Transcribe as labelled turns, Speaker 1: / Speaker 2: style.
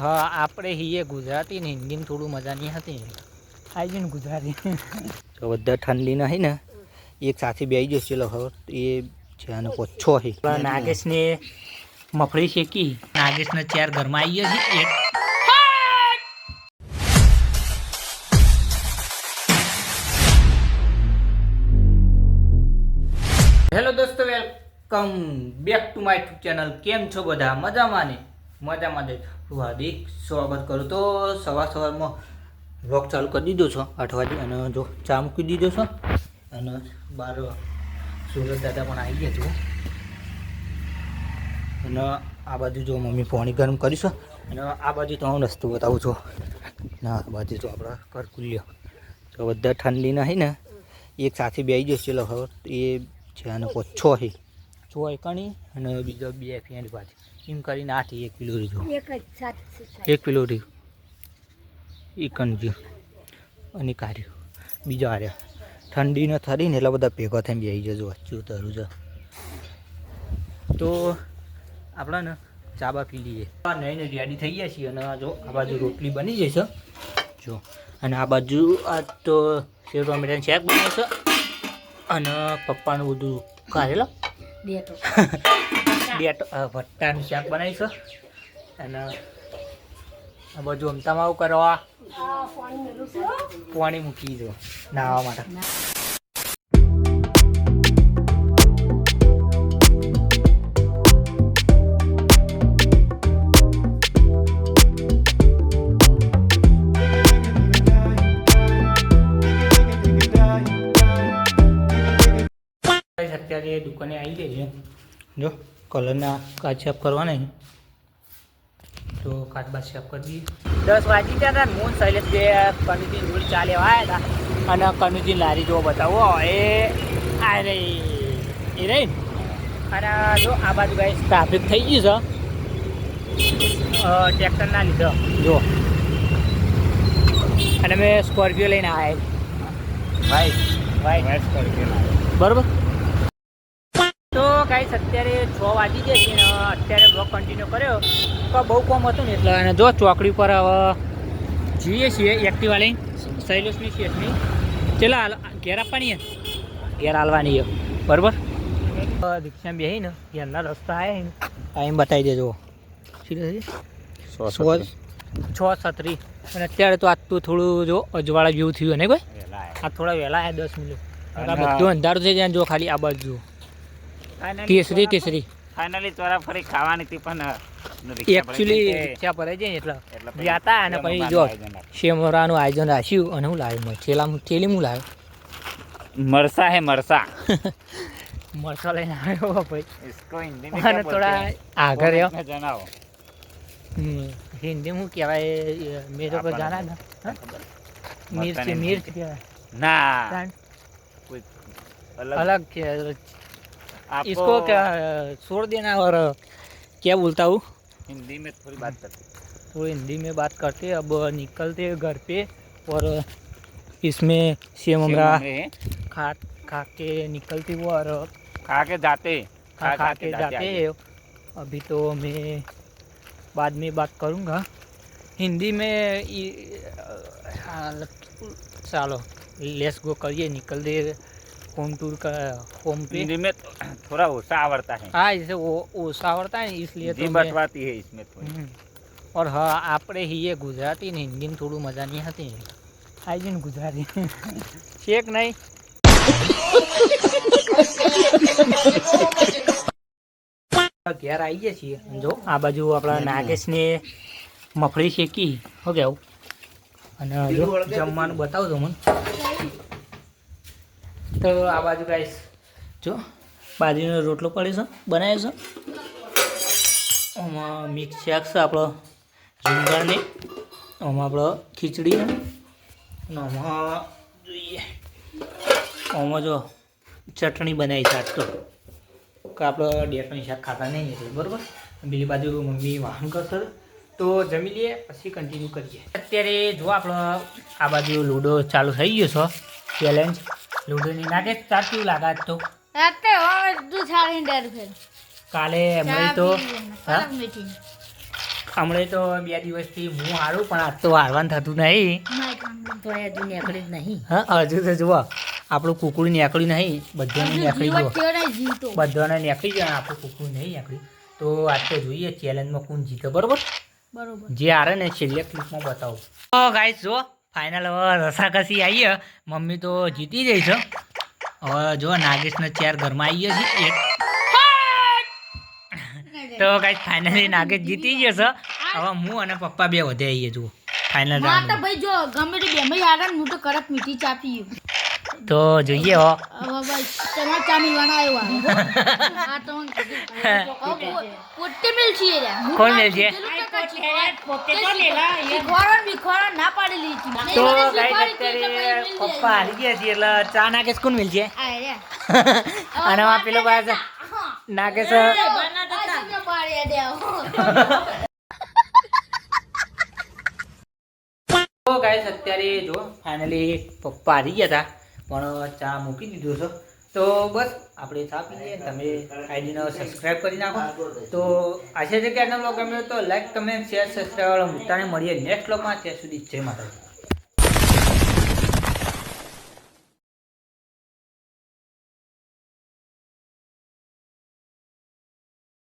Speaker 1: હા આપણે હીએ ગુજરાતી ને હિન્દીમાં થોડું મજા નહીં હતી આવી ગયું ને ગુજરાતી તો બધા ઠંડી નહીં ને એક સાથે બેસી જશે ચલો હવે એ છે અને પોછો છે નાગેશને મફળી શેકી નાગેશને ચાર ઘરમાં આવી ગયા છે એક હેલો દોસ્તો welcome back to my YouTube channel કેમ છો બધા મજામાં ને મજામાં જ હાર્દિક સ્વાગત કરું તો સવારમાં વ્લોગ ચાલુ કરી દીધો છો 8 વાગે અને જો ચા મૂકી દીધો છો અને બાર સુરત દાદા પણ આવી ગયા છો અને આ બાજુ જો મમ્મી પાણી ગરમ કરીશું અને આ બાજુ તો હું રસ્તો બતાવું છું ના આ બાજુ તો આપણા ઘર ખુલ્યો તો બધા ઠંડી નહીં ને એક સાથે બેસી જશે ચલો હવે એ છે અને પોછો છે છો એકણી અને બીજો બે ફેંડ પાછી એમ કરીને 8 1 કિલો રીજો 1 કિલો રીજો એકણ જો અને કાર્યો બીજો આર્યા ઠંડી ન થરી ને એટલા બધા ભેગા થઈને બેસી જજો વચ્ચે તરું છે તો આપણે ને ચાબા પી લઈએ નહીં રેડી થઈ ગયા છીએ અને જો આ બાજુ રોટલી બની જશે જો અને આ બાજુ આ તો સેવ ટોમેટાનું શાક બનાવે છે અને પપ્પાનું બધું કાઢેલો ડેટો ભટ્ટાનું શાક બનાવી છે અને આ બાજુ અમતામાં આવું કરવા પાણી મૂકી દો નાહવા માટે અત્યારે દુકાને આવી ગઈ છે જો કલરના કાચ સાફ કરવાના તો કાચ બાદ સાફ કરી દઈએ 10 વાગી ગયા હતા મોન શૈલેષ બે કનુજી રોડ ચાલે આવ્યા હતા અને કનુજી લારી જો બતાવો એ આ રહી એ રહી અને જો આ બાજુ ભાઈ ટ્રાફિક થઈ ગયું છે ટ્રેક્ટરના લીધે જો અને મેં સ્કોર્પિયો લઈને આવ્યા ભાઈ સ્કોર્પિયો બરાબર તો ગાઈસ અત્યારે 6 વાગી ગયા છે ને અત્યારે બ્લોગ કન્ટિન્યુ કર્યો તો બહુ કોમ હતું ને એટલે અને જો ચોકડી પર હવે જઈએ છીએ એક્ટિવા લઈને શૈલેષની શેઠની ચલા ઘેર આપવાની ઘેર હાલવાની બરાબર રિક્ષા બેસી ને ઘેરના રસ્તા આવ્યા ને ટાઈમ બતાવી દેજો સીધા 6:37 અને અત્યારે તો આજ તો થોડું જો અજવાળા જેવું થયું ને કોઈ આ થોડા વહેલા આવ્યા 10 મિનિટ બધું અંધારું થઈ જાય જો ખાલી આ બાજુ કેસરી ફાઇનલી ચોરા ફરી ખાવાની હતી પણ એકચ્યુઅલી રિક્ષા પર જાય એટલે જાતા અને પછી જો શેમરાનું આયોજન રાખ્યું અને હું લાવ્યો થેલી હું લાવ્યો મરસા હે મરસા મરસા લઈને આવ્યો ભાઈ इसको हिंदी में क्या થોડા આગળ જણાવો हिंदी में કહેવાય મેરે को जाना ना मिर्च ना अलग इसको क्या छोड़ देना और क्या बोलता हूँ
Speaker 2: हिंदी में थोड़ी बात करते
Speaker 1: तो हिंदी में बात करते अब निकलते घर पे और इसमें सेव अमरा खा के निकलती वो और
Speaker 2: खा के जाते
Speaker 1: अभी तो मैं बाद में बात करूँगा हिंदी में चलो लेट्स गो करिए निकल दे होम टूर का होम पे
Speaker 2: हिंदी में थोड़ा ओसा आवड़ता है
Speaker 1: हाँ जैसे वो ओसा आवड़ता है इसलिए तो
Speaker 2: बटवाती है इसमें थोड़ी
Speaker 1: और हाँ આપણે હીએ ગુજરાતી ને હિન્દીમાં થોડું મજા નહીં હતી આવી ગયું ને ગુજરાતી શેક નહીં ઘેર આવી ગયા છીએ જો આ બાજુ આપણા નાગેશને મફળી શેકી હો કેવું અને જો જમવાનું બતાવો તો મને તો આ બાજુ ગાઈસ જો બાજરીનો રોટલો પડે છે બનાવ્યો છે આમાં મિક્સ શાક છે આપણો રીંગણની આમાં આપણો ખીચડી અને આમાં જોઈએ આમાં જો ચટણી બનાવી શાક તો કે આપણે ડેટની શાક ખાતા નહીં એટલે બરાબર બીજી બાજુ મમ્મી વાહન કરશે તો જમી લઈએ પછી કન્ટિન્યુ કરીએ અત્યારે જો આપણો આ બાજુ લૂડો ચાલુ થઈ ગયો છે ચેલેન્જ લૂડોની નાખે તાર કેવું લાગે તો કાલે હમણાં તો હમણાં તો 2 દિવસથી હું હારું પણ આજ તો હારવાનું થતું નહીં.
Speaker 3: તો હજુ નીકળી જ નહીં.
Speaker 1: હા હજુ તો જુઓ આપણું કુકડું નીકળ્યું નહીં, બધાને નીકળી ગયો, બધાને નીકળી જાય, આપણું કુકડું નહીં નીકળ્યું. તો આજ તો જોઈએ ચેલેન્જમાં કોણ જીતે, બરોબર? જે હારે ને છેલ્લે ક્લિપમાં બતાવો. તો ગાઈસ જો ફાઇનલ હવે રસાકસી આવીએ, મમ્મી તો જીતી જઈ છે. હવે જો નાગેશને 4 ઘરમાં આવી ગયો છે, એક તો ગાઈસ ફાઇનલી નાગેશ જીતી ગયો છે. હવે હું અને પપ્પા બે વધે આવીએ જુઓ ફાઇનલ રાઉન્ડ.
Speaker 3: ભાઈ જો ગમે તે બેમાં યાર હું તો કરત મીઠી ચા પીયું.
Speaker 1: તો જોઈએ હો
Speaker 3: હવે ભાઈ તમારે ચા મિલવાના આવ્યો આ તો પોતે મિલ છે રે.
Speaker 1: કોણ મેલ છે?
Speaker 3: વિખોરણ ના પાડેલી હતી.
Speaker 1: તો ગાઈસ અત્યારે પપ્પા હારી ગયા છે એટલે ચા નાગેશ કોણ મેલ છે? અને આ પેલો પાસે નાગેશ તો ગાઈસ અત્યારે જો ફાઇનલી પપ્પા હારી ગયા હતા પણ ચા મૂકી દીધો છે. તો બસ આપણે ચા પીએ, તમે આઈડીને સબસ્ક્રાઈબ કરી નાખો. તો આશા છે કે આજનો બ્લોગ ગમ્યો તો લાઈક, કમેન્ટ, શેર, સબસ્ક્રાઈબ વાળો મુદ્દાને મળીએ નેક્સ્ટ બ્લોગમાં. ત્યાં સુધી જય માતાજી.